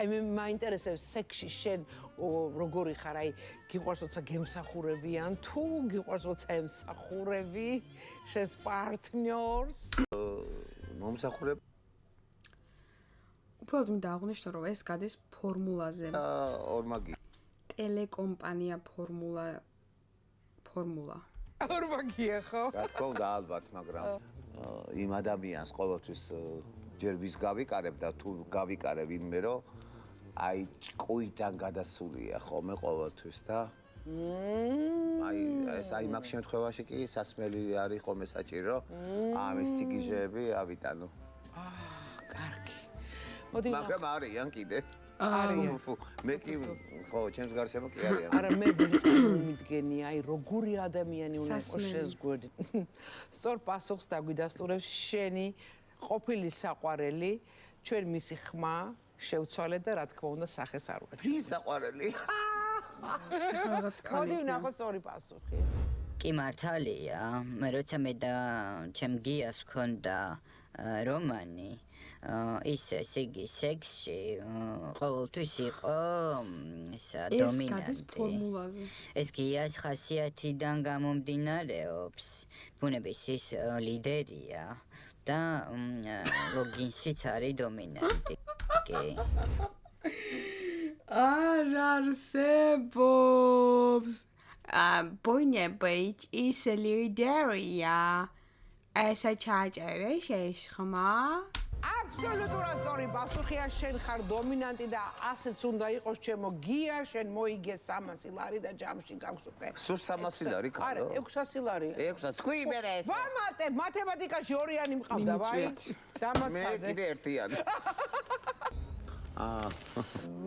S2: აი მე მაინტერესებს სექსი შენ როგორი ხარ, აი გიყვარს როცა გემსახურებიან თუ გიყვარს როცა ემსახურები შენს პარტნიორს?
S3: მომსახურებ
S1: უბრალოდ მინდა აღვნიშნო, რომ ეს გადის ფორმულაზე.
S3: ორმაგი.
S1: ტელეკომპანია ფორმულა.
S2: ორმაგია ხო?
S3: რა თქმა უნდა ალბათ, მაგრამ იმ ადამიანს ყოველთვის ჯერ ვის გავიკარებ და თუ გავიკარებ ვინმე რომ აი ჭკუიდან გადასულია ხოლმე ყოველთვის და აი ეს აი მაგ შემთხვევაში კი სასმელი არის ხოლმე საჭირო ამის ტიგიჟები ავიტანო.
S2: კარგი. მოდი
S3: მაგრამ არიან კიდე.
S2: არიან.
S3: მე კი ხო, ჩემს გარშემო კი არიან.
S2: არა მე ვიწარმომიდგენი, აი როგორი ადამიანი უნდა იყოს შენს გვერდით. სწორ პასუხს დაგვიდასტურებს შენი ყოფილი საყვარელი, ჩვენ მისი ხმა შევცვალეთ და რა თქმა უნდა სახეს არ ვუყევთ.
S3: ვის საყვარელი?
S1: რაღაც ქალი.
S2: მოდი ვნახოთ სწორი პასუხი.
S8: კი მართალია, მე როცა მე და ჩემ გიას ვქონდა რომანი, ის იგი სექსში ყოველთვის იყო ისა დომინანტი.
S1: ეს გადის ფორმულაზე.
S8: ეს გიას ხასიათიდან გამომდინარეობს, ბუნების ის ლიდერია და ლოგინსიც არის დომინანტი. კი.
S1: არ არსებობს. ბუნებით ის ლიდერია. ესა ჩაჭერე შეშხმა.
S2: აბსოლუტურად სწორი პასუხია, შენ ხარ დომინანტი და ასეც უნდა იყოს ჩემო გია, შენ მოიგე 300 ლარი და ჯამში გაქვს უკვე.
S3: სულ 300 ლარი ქალო?
S2: არა, 600 ლარია.
S3: 600 თქვი მე რა ეს?
S2: ვამატებ, მათემატიკაში ორიანი მყავდა, ვაი.
S3: მე
S2: დამაცადე.
S3: კიდე ერთიანი.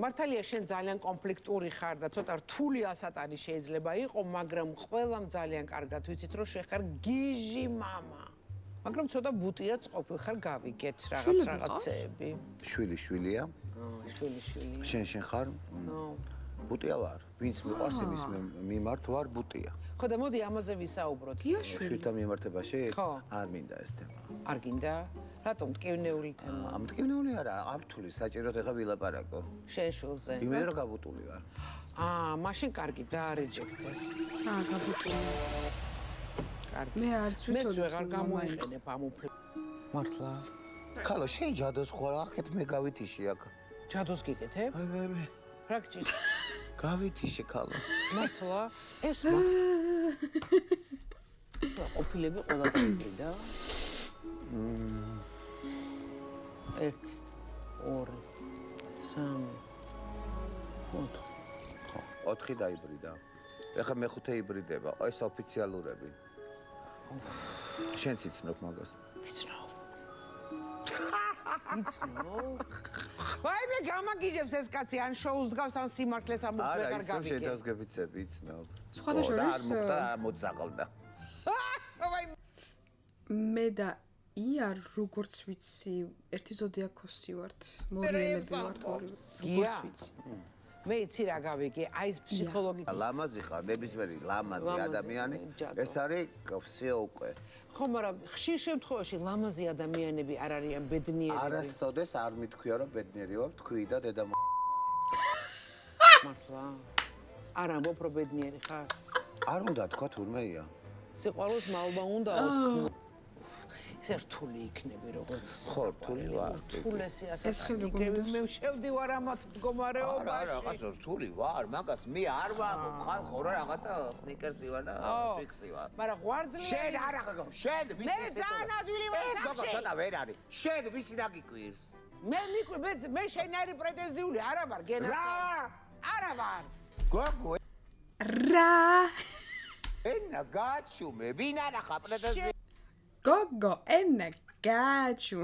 S2: მართალია შენ ძალიან კონფლიქტური ხარ და ცოტა რთული ასატანი შეიძლება იყო, მაგრამ ყველამ ძალიან კარგად ვიცით, რომ შენ ხარ გიჟი მამა. მაგრამ ცოტა ბუტიაც ყოფილ ხარ გავიგეთ რაღაცეები.
S3: შვილია?
S2: შვილი.
S3: შენ ხარ? ბუტია ვარ. ვინც მიყვარს იმის მიმართ ვარ ბუტია.
S2: ხო და მოდი ამაზე ვისაუბროთ.
S3: შვითა მიმართებაში?
S2: ხო.
S3: არ მინდა ეს თემა.
S2: არ გინდა? რატომ მტკივნეული თემა?
S3: მტკივნეული არა, არ რთული, საჭიროდ ეხა ვილაპარაკო.
S2: შენ შულზე.
S3: იმედი რომ გაბუტული ვარ.
S2: მაშინ კარგი დაარეჯექტეს.
S1: გაბუტული.
S2: კარგი.
S1: მე არც ვიცოდი.
S2: მე ვეღარ გამოიყენებ ამ უფლებას. მართლა?
S3: ქალო, შენ ჯადოს ხო ახეთ მე გავითიში აქ.
S2: ჯადოს გიკეთებ?
S3: მე.
S2: რა გჭირს?
S3: გავითიში ქალო.
S2: მართლა? ეს მართლა. ყოფილები ყველა დაიბრიდა. 1 2 3
S3: 4 დაიბრიდა. ეხლა მეხუთე იბრიდება. ეს ოფიციალურები. შენც იცნობ მაგას.
S2: ვიცნობ. ვაი მე გამაგიჟებს ეს კაცი ან შოუს დგავს ან სიმართლეს ამბობს ვეღარ
S3: არა,
S2: გავიგე.
S3: შენ შედასგებიცები იცნობ.
S1: სხვადასხვა
S3: არ მოძაღლდა.
S2: ვაი
S1: მე და ია როგორც ვიცი, ერთი ზოდიაქოსი ვართ, მორიელები ვართ, როგორც ვიცი.
S2: მე იცი რა გავიგე, აი ეს ფსიქოლოგი.
S3: ლამაზი ხარ, ნებისმიერი ლამაზი ადამიანი, ეს არის ქსიო უკვე.
S2: ხო, მაგრამ ხშირ შემთხვევაში ლამაზი ადამიანები არ არიან ბედნიერები.
S3: არასოდეს არ მithქვია რომ ბედნიერი ვარ, თქვი და დედა
S2: მართლა? არ ამბობ რომ ბედნიერი ხარ?
S3: არ უნდა თქვა თურმეია.
S2: სიყვარულს მალვა უნდა უთქო. ეს რთული იქნები როგორც
S3: ხო, რთული ვარ.
S2: რთულესი
S1: ეს ხელი
S2: ასაკი. მე შევდივარ ამათ მდგომარეობაში.
S3: არა, რაღაცა რთული ვარ, მაგას მე არ ვამბობ, ხალხო რა რაღაცა სნიკერსი ვარ და ფიქსი ვარ.
S2: მაგრამ ღვარძლი
S3: შენ არა გოგო, შენ ვის
S2: მე ძალიან ადვილი ვარ
S3: ეს გოგო ცოტა ვერ არის. შენ ვისი დაგიკვირს?
S2: მე შენარი პრეტენზიული არა ვარ, გენა. რა? არა ვარ.
S3: გოგო
S1: რა
S3: ენა გაჩუმე, ვინ არა ხა პრეტენზია?
S1: გოგო, ენა გაჩუ.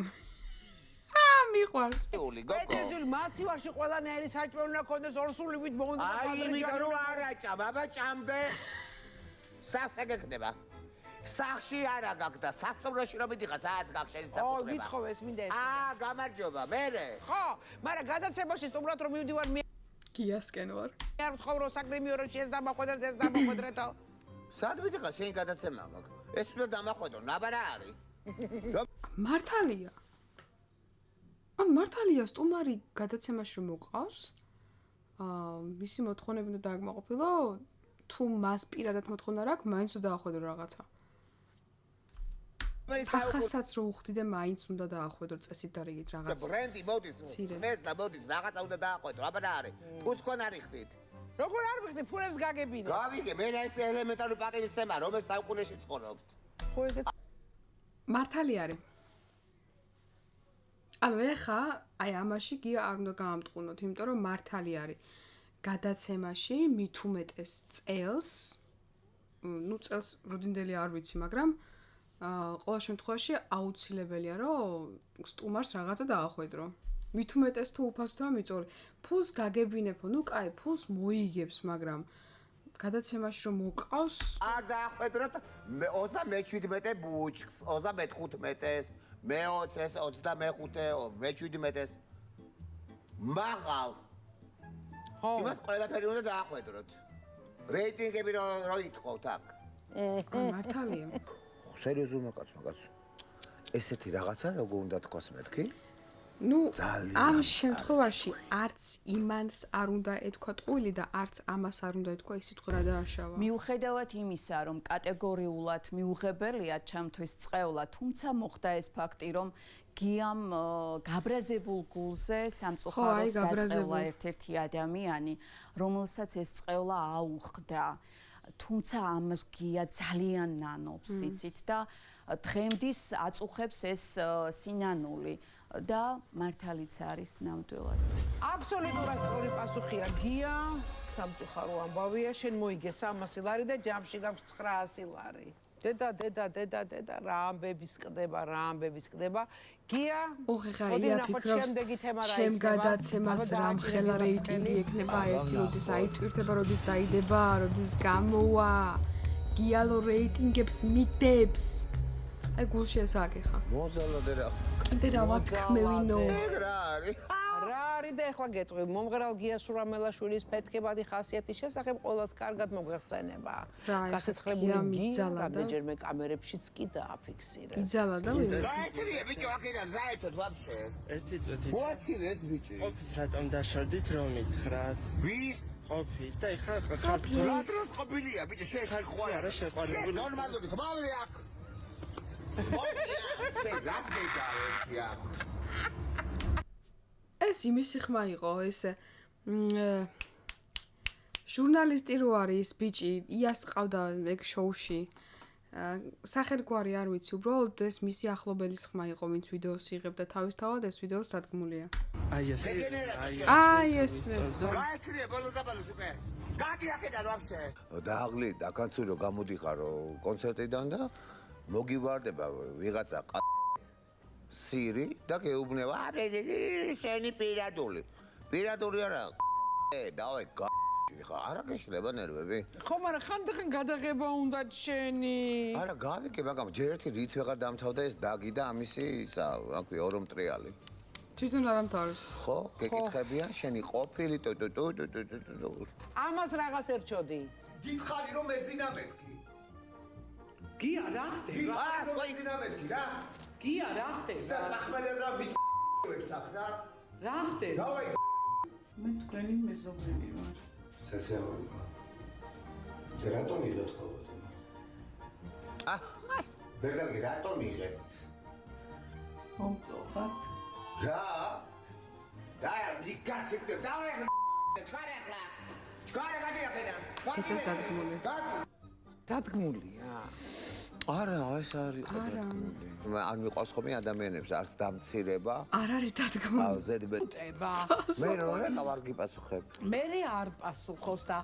S1: მიყვარს.
S2: პრეტენზიულ მაცივარში ყველანაირი საჭმელი უნდა ქონდეს ორსულივით მოუნდა.
S3: აი, იმიტომ რომ არაჭა, ბაბა ჭამდე. სახსა გეკდება. სახში არა გაქვს და სასტუმროში რომ მიდიხარ, საათს გაქვს შენი საკუთრება.
S2: ო, გითხოვ ეს მინდა ეს.
S3: გამარჯობა, მერე.
S2: ხო, მაგრამ გადაცემაში სტუმრად რომ მივდივარ მე
S1: გიასკენ ვარ.
S2: არ ვთხოვრო საკრემიოროში ეს დამახვედრეთ, ეს დამახვედრეთო.
S3: სად მიდიხარ, შენი გადაცემა მაქვს. ეს უნდა დამახვედრო, ნაბარა არის.
S1: მართალია. ან მართალია სტუმარი გადაცემაში რომ მოყავს? მისი მოთხოვნები უნდა დააკმაყოფილო? თუ მას პირადად მოთხოვნა რა აქვს, მაინც უნდა დაახვედრო რაღაცა. ახასაც რო უხდიდე, მაინც უნდა დაახვედრო წესით და რიგით რაღაცა.
S3: ბრენდი მოდის, მეს და მოდის, რაღაცა უნდა დაახვედრო, აბა არის. ფულს თქვენ არ იხდით.
S2: როგორ არ ვიხდი, ფულებს გაგებინე.
S3: გავიგე, მე რა ეს ელემენტარული პატივისცემა, რომ ეს საუკუნეში ცხოვრობთ.
S2: ხო ეგეც
S1: მართალი არის. ანუ ეხა, აი ამაში გია არ უნდა გაამტყუნოთ, იმიტომ რომ მართალი არის. გადაცემაში მით უმეტეს წელს, ნუ წელს როდინდელი არ ვიცი, მაგრამ ყოველ შემთხვევაში აუცილებელია, რომ სტუმარს რაღაცა დაახვედრო. მით უმეტეს თუ უფასოა მიწორი. ფულს გაგებინებო, ნუ კაი, ფულს მოიგებს, მაგრამ გადაცემაში რომ მოყავს,
S3: არ დაახვედროთ 37 ბუჩქს, 35-ს, მე-20-ს, 25-ს, მე-17-ს. მაღალ. ხო. იმას ყველაფერი უნდა დაახვედროთ. რეიტინგები რო ითხოვთ აქ.
S1: მართალია.
S3: სერიოზულმა კაცმა კაცო. ესეთი რაღაცა როგორ უნდა თქვას მეთქი?
S1: ნუ ამ შემთხვევაში არც იმანს არ უნდა ეთქვა ტყუილი და არც ამას არ უნდა ეთქვა ის სიტყვა რა დააშავა.
S9: მიუხედავად იმისა, რომ კატეგორიულად მიუღებელია ჩემთვის წევლა, თუმცა მოხდა ეს ფაქტი, რომ გიამ გაბრაზებულ გულზე სამწუხაროდ დაწევა ერთ-ერთი ადამიანი, რომელსაც ეს წევლა აუხდა. თუმცა ამას გია ძალიან ნანობს, იცით და დღემდის აწუხებს ეს სინანული. და მართალიც არის ნამდვილად.
S2: აბსოლუტურად სწორი პასუხია გია, სამწუხარო ამბავია, შენ მოიგე 300 ლარი და ჯამში გაქვს 900 ლარი. დედა, რა ამბების ყდება. გია,
S1: მოდი ნახოთ შემდეგი თემა რა იქნება. ჩემ გადაცემას რამხელა რეიტინგი ექნება ერთი როდის აიტვირთება, როდის დაიდება, როდის გამოვა. გიალო რეიტინგებს მიდებს. აი გულში ეს აკეხა.
S3: მოზალადე რა.
S1: კიდე რა ვათქმევინო.
S3: რა არის?
S2: რა არის და ეხლა გეტყვი, მომღერალ გია სურამელაშვილის ფეთქებადი ხასიათის შესახებ ყველას კარგად მოგეხსენება. გასაცხლებული გია რამდენჯერმე კამერებშიც კი დააფიქსირეს.
S1: იძალა და ვინ?
S3: გაეთრიე ბიჭო, აქედან ზაერთოდ ვაფშე.
S10: ერთი წუთი.
S3: მოაცილეს ბიჭი.
S10: ყოფის რატომ დაშორდით რომ მითხრათ?
S3: ვის?
S10: ყოფის და ეხლა ხართ.
S3: რა დროს ყოფილია ბიჭი, შენ ხარ ხო არა
S10: შეყვარებული.
S3: ნორმალური ხმავრი აქ.
S1: ეს იმისი ხმა იყო, ეს ჟურნალისტი რო არის ბიჭი, იას ყავდა ეგ შოუში. სახელგვარი არ ვიცი, უბრალოდ ეს მისი ახლობელის ხმა იყო, ვინც ვიდეოს იღებდა თავისთავად, ეს ვიდეოს დადგმულია.
S10: აი ეს.
S1: ეს.
S3: გაეთრიე ბოლოს უკვე. გადი აქედან ვაფშე. დააღლი დაკაცურო გამოდიხარო კონცერტიდან და მოგივარდება ვიღაცა სირი და გეუბნება შენი პირადული არა დავე ხა არა გეშლება ნერვები
S2: ხო მაგრამ ხანდახან გადაღება უნდა შენი
S3: არა გავიგე მაგრამ ჯერ ერთი რით ვეღარ დამთავრდა ეს დაგი და ამისი ისა აკვი ორომტრიალი
S1: თვითონ არ ამთავრებს
S3: ხო გეკითხებიან შენი ყოფილი
S2: ამას რაღაც ერჩოდი
S7: გითხარი რომ მეძინა მეთქი
S2: გია რა ხდება? გია რა ხდება?
S7: სახმელეზა მიტყვებს აქ და
S2: რა ხდება?
S7: დავაი
S2: მე თქვენი მეზობელი ვარ.
S7: სასიამოვნოა. რატომ იღებთ ხოლმე? ბერგამი რატომ იღებთ?
S2: მომწოხათ.
S7: რა? დაი მიკასიკდე დავაი ჩქარეხლა. ჩქარე გადი აქედან.
S1: ეს ეს დადგმული.
S2: დადგმულია.
S3: არა, ეს არის დადგმული. არ მიყვარს ხოლმე ადამიანებს, არც დამცირება.
S1: არ არის დადგმული.
S3: ზედმეტება. მე რა ვარ გიპასუხებ?
S2: მე არ პასუხობს და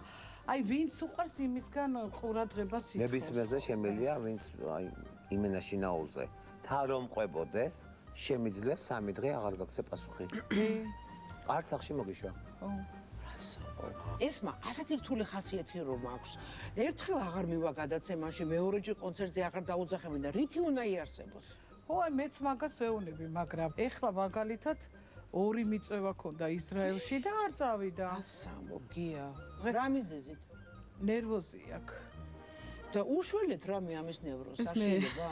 S2: აი ვინც უყარს იმისგან ყურადღებას ითხოვს.
S3: ნებისმიერზე შემიძლია ვინც აი იმენაშინაურზე თან რომ ყვებოდეს, შემიძლია 3 დღე აღარ გაგცე პასუხი. არ სახში მოგიშვა.
S2: ესმა ასეთი რთული ხასიათი რომ აქვს. ერთხელ აღარ მივა გადაცემაში, მეორეჯერ კონცერტზე აღარ დაუძახებენ და რითი უნდა იარსებოს?
S11: ხო, აი მეც მაგას ვეუბნები, მაგრამ ეხლა მაგალითად 2 მიწვევა ქონდა ისრაელში და არ წავიდა.
S2: ასამო გია. რა მიზეზით?
S11: ნერვოზი აქვს.
S2: და უშველეთ რამე ამის ნევროზს, შეიძლება?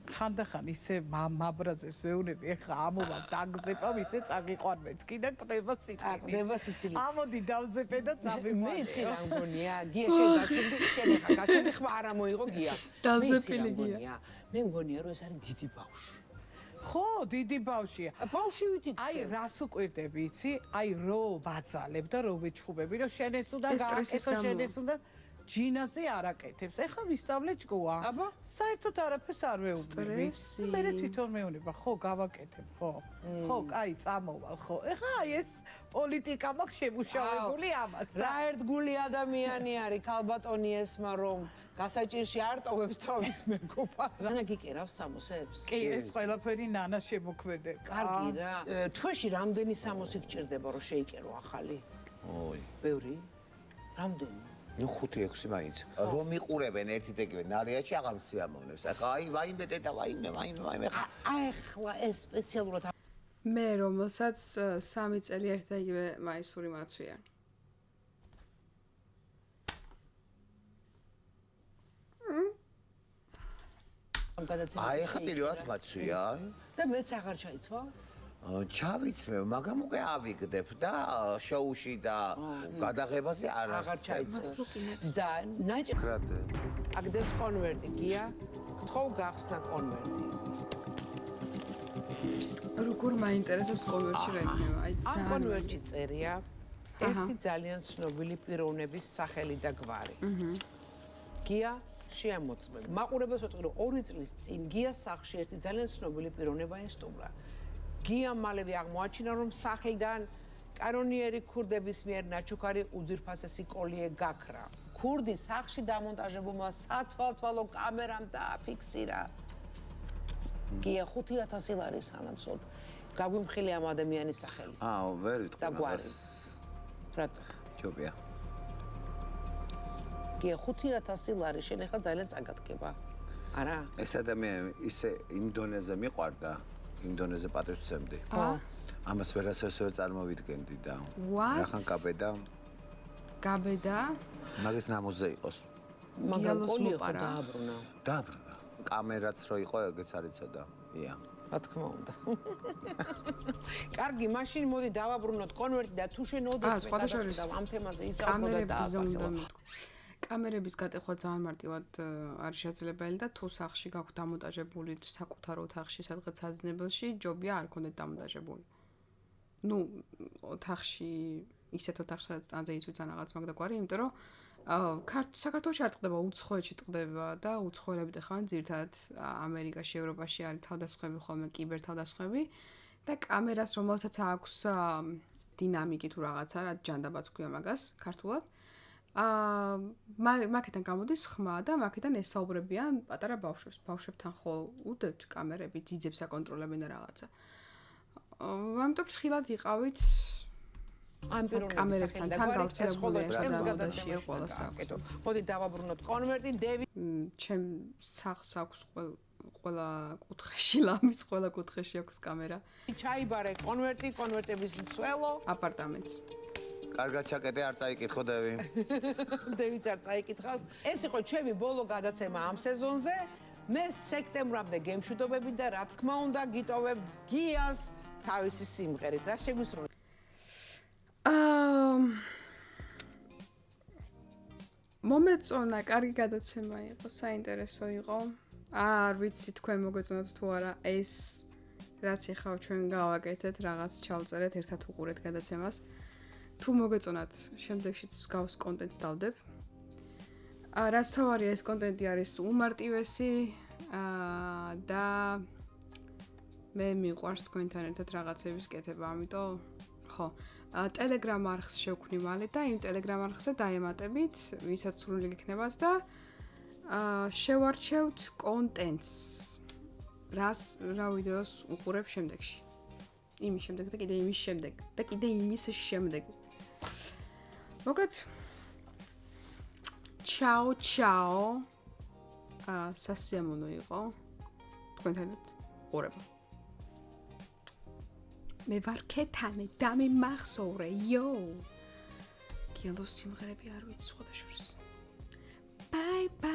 S11: ხანდახან ისე მაბრაზებს ვეუბნები, ეხლა ამოვა დაგზეპავ, ისე წაგიყვან მეთქი და კდება სიცილი.
S2: კდება სიცილი.
S11: ამოდი დავზეპე და წავიყვანე.
S2: მეც რა მგონია, გია შეგაჩენდი, შენ ეხლა გაჩენდი, ხმა არ ამოიღო გია.
S1: დავზეპილი გია.
S2: მე მგონია რომ ეს არის დიდი ბავშვი.
S11: ხო, დიდი ბავშვია.
S2: ბავშვივით იქცევ.
S11: აი, რას უყვირდები, იცი? აი, რო ვაძალებ და რო ვეჩხუბები, რომ შენ ეს უნდა გააკეთო, შენ ეს უნდა ჯინაზე არ აკეთებს. ეხლა ვისწავლე ჭკუა.
S2: აბა,
S11: საერთოდ არაფერს არ ვეუბნები. მე თვითონ მეუბნება, ხო, გავაკეთებ, ხო. ხო, კაი, წამოვალ, ხო. ეხლა აი ეს პოლიტიკა მაქვს შემუშავებული ამას.
S2: რა ერთგული ადამიანი არის ქალბატონი ესმა რომ გასაჭირში არ ტოვებს თავის მეგობარს. ზანა გიკერავს სამოსებს?
S11: კი, ეს ყველაფერი ნანა შემოქმედება.
S2: კარგი რა. თვეში რამდენი სამოსი გჭირდება რომ შეიკერო ახალი?
S3: ოი.
S2: ბევრი? რამდენი?
S3: ნუ 5-6 მაინც. რომ იყურებენ ერთით იგივე ნარიაჩი აღარ სიამოვნებს. ახლა აი ვაიმე და ვაიმე ხა.
S2: ახლა ეს სპეციალურად
S1: მე რომელსაც 3 წელი ერთ და იგივე მაისური მაცვია.
S3: აი ახლა პირველად მაცვია.
S2: და მეც აღარ ჩაიცვა?
S3: ჩავიცმევ, მაგრამ უკვე ავიგდებ და შოუში და გადაღებაზე არ
S2: ჩაიცვას. და ნაჭრად აგდებს კონვერტი გია, გთხოვ გახსნა კონვერტი.
S1: როგორ მაინტერესებს კონვერტში რა იქნება? აი
S2: ძალიან კონვერტში წერია ერთი ძალიან ცნობილი პიროვნების სახელი და გვარი. გია შეამოწმებ. მაყურებელს ვეტყვი რომ 2 წლის წინ გიას სახლში ერთი ძალიან ცნობილი პიროვნება ესტუმრა. გიამ მალევე აღმოაჩინა რომ სახლიდან კანონიერი ქურდების მიერ ნაჩუქარი უძირფასესი კოლიე გაქრა. ქურდი სახლში დამონტაჟებულმა სათვალთვალო კამერამ დააფიქსირა. გია 5000 ლარის ანაცვლოდ გაგვიმხილი ამ ადამიანის სახელი.
S3: ვერ ვიტყვი.
S2: და გვარი. რატო?
S3: ჯობია.
S2: გია 5000 ლარი შენ ახლა ძალიან წაგადგება. არა?
S3: ეს ადამიანი ისე იმ დონეზე მიყვარდა, იმ დონეზე პატრიოტს ვცემდი. ამას ვერასოდეს ვერ წარმოვიდგენდი და რახან გაბედა?
S1: გაბედა?
S3: მაგის ნამოზე იყოს.
S2: მაგრამ კოლიე დააბრუნა.
S3: დააბრუნა. კამერაც რო იყო, ეგეც არ იცოდა. ია.
S2: რა თქმა უნდა. კარგი, მაშინ მოდი დავაბრუნოთ კონვერტი და თუ შენ ოდეს
S1: გადაწყვეტ
S2: ამ თემაზე ისაუბროთ და დაასახელო.
S1: კამერების გატეხვა ძალიან მარტივად არის შესაძლებელი და თუ სახლში გაქვთ დამონტაჟებული საკუთარ ოთახში, სადღაც საძინებელში, ჯობია არ ქონდეთ დამონტაჟებული. ნუ ოთახში, ისეთ ოთახში, სადაც ტანზე იწვიცან რაღაც მაგ და გვარი, იმიტომ რომ საქართველოში არ ტყდება, უცხოეთში ტყდება და უცხოელები ხან ძირთად ამერიკაში, ევროპაში არის თავდასხმები ხოლმე, კიბერთავდასხმები და კამერას რომელსაც აქვს დინამიკი თუ რაღაცა, რა ჯანდაბაც ქვია მაგას ქართულად. მაკედან გამოდის ხმა და მაკედან ესაუბრებიან პატარა ბავშვებს. ბავშვებთან ხო უდევთ კამერები, ძიძებს აკონტროლებენ და რაღაცა. ამიტომ ხილად იყავით
S2: ამ პიროვნების სახელი და გავრცელებულია ყველა საკეთო. მოდი დავაბრუნოთ კონვერტი დევი.
S1: ჩემ სახლს აქვს ყველა კუთხეში, ლამის ყველა კუთხეში აქვს კამერა.
S2: ჩაიბარე კონვერტი, კონვერტების მცველო.
S1: აპარტამენტს.
S3: კარგად ჩაკეტე, არ წაიკითხო დევი.
S2: დევიც არ წაიკითხავს. ეს იყო ჩემი ბოლო გადაცემა ამ სეზონზე. მე სექტემბრამდე გემშვიდობები და რა თქმა უნდა გიტოვებ გიას თავისი სიმღერით. რა შეგვისურვებთ?
S1: მომეწონა, კარგი გადაცემა იყო, საინტერესო იყო. არ ვიცი თქვენ მოგეწონათ თუ არა ეს რაც ეხავ ჩვენ გავაკეთეთ, რაღაც ჩავწერეთ, ერთად უყურეთ გადაცემას. თუ მოგეწონათ, შემდეგშიც მსგავს კონტენტს დავდებ. რაც თავარია ეს კონტენტი არის უმარტივესი და მე მიყვარს თქვენთან ერთად რაღაცების კეთება, ამიტომ ხო, Telegram არხს შევქმნი მალე და იმ Telegram არხზე დაემატებით, ვისაც სრული გექნებათ და შევარჩევთ კონტენტს. რა ვიდეოს უყურებ შემდეგში. იმის შემდეგ და კიდე იმის შემდეგ და კიდე იმის შემდეგ. მოკლედ Ciao. სასიამოვნო იყო თქვენთანაც ყურება. მე ვარ ქეთანე და მე მახსოვრე, გიალოს სიმღერები არ ვიცი სხვადასხვა. Bye.